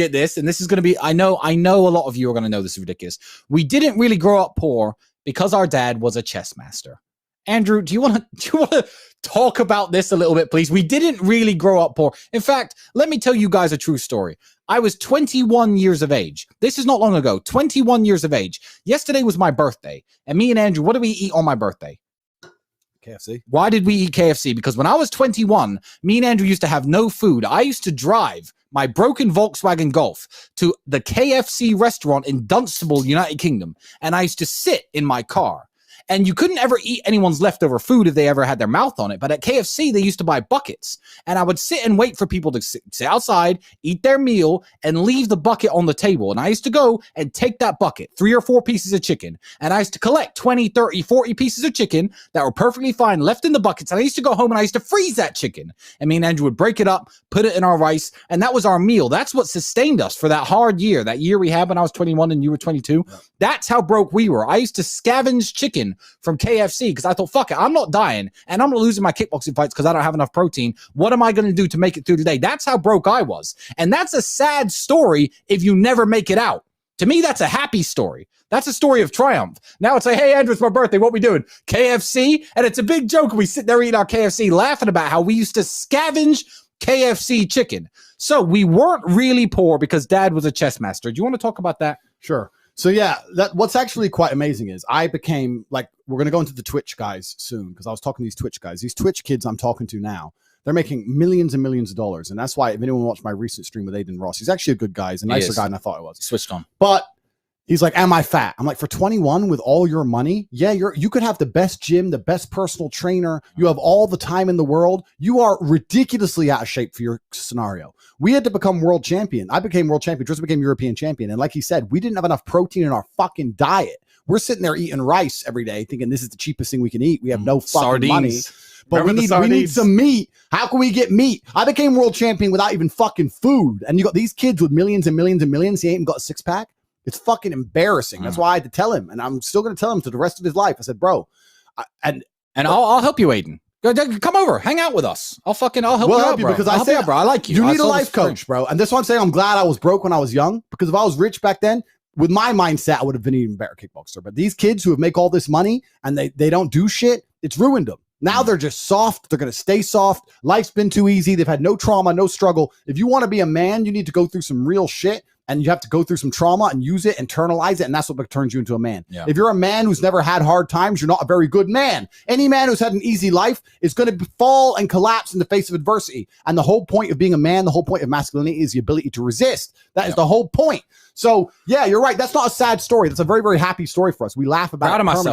get this, and this is going to be, I know a lot of you are going to know this is ridiculous. We didn't really grow up poor because our dad was a chess master. Andrew, do you want to talk about this a little bit, please? We didn't really grow up poor. In fact, let me tell you guys a true story. I was 21 years of age. This is not long ago. 21 years of age. Yesterday was my birthday, and me and Andrew, what did we eat on my birthday? KFC. Why did we eat KFC? Because when I was 21, me and Andrew used to have no food. I used to drive my broken Volkswagen Golf to the KFC restaurant in Dunstable, United Kingdom, and I used to sit in my car. And you couldn't ever eat anyone's leftover food if they ever had their mouth on it. But at KFC, they used to buy buckets. And I would sit and wait for people to sit outside, eat their meal, and leave the bucket on the table. And I used to go and take that bucket, 3 or 4 pieces of chicken. And I used to collect 20, 30, 40 pieces of chicken that were perfectly fine left in the buckets. And I used to go home and I used to freeze that chicken. And me and Andrew would break it up, put it in our rice. And that was our meal. That's what sustained us for that hard year. That year we had when I was 21 and you were 22. Yeah. That's how broke we were. I used to scavenge chicken from KFC because I thought, fuck it, I'm not dying and I'm not losing my kickboxing fights because I don't have enough protein. What am I going to do to make it through the day? That's how broke I was. And that's a sad story if you never make it out. To me, that's a happy story. That's a story of triumph. Now it's like, hey, Andrew, it's my birthday. What we doing? KFC? And it's a big joke. We sit there eating our KFC laughing about how we used to scavenge KFC chicken. So we weren't really poor because dad was a chess master. Do you want to talk about that? Sure. So yeah, what's actually quite amazing is I became like, we're going to go into the Twitch guys soon because I was talking to these Twitch guys. These Twitch kids I'm talking to now, they're making millions and millions of dollars. And that's why if anyone watched my recent stream with Aiden Ross, he's actually a good guy. He's a nicer guy than I thought he was. He switched on. But he's like, am I fat? I'm like, for 21 with all your money? Yeah, you could have the best gym, the best personal trainer. You have all the time in the world. You are ridiculously out of shape for your scenario. We had to become world champion. I became world champion. Tristan became European champion. And like he said, we didn't have enough protein in our fucking diet. We're sitting there eating rice every day thinking this is the cheapest thing we can eat. We have no fucking money. But we need some meat. How can we get meat? I became world champion without even fucking food. And you got these kids with millions and millions and millions. He ain't even got a six pack. It's fucking embarrassing. That's why I had to tell him. And I'm still going to tell him to the rest of his life. I said, bro, and I'll help you, Aiden. Come over, hang out with us. I'll help you out, bro. Because I said, bro, I like you. You need a life coach, bro. And that's why I'm saying I'm glad I was broke when I was young. Because if I was rich back then, with my mindset, I would have been an even better kickboxer. But these kids who make all this money and they don't do shit, it's ruined them. Now they're just soft. They're going to stay soft. Life's been too easy. They've had no trauma, no struggle. If you want to be a man, you need to go through some real shit. And you have to go through some trauma and use it, internalize it, and that's what turns you into a man. Yeah. If you're a man who's never had hard times, you're not a very good man. Any man who's had an easy life is going to fall and collapse in the face of adversity. And the whole point of being a man, the whole point of masculinity is the ability to resist. That is the whole point. So, yeah, you're right. That's not a sad story. That's a very, very happy story for us. We laugh about it. Proud of myself.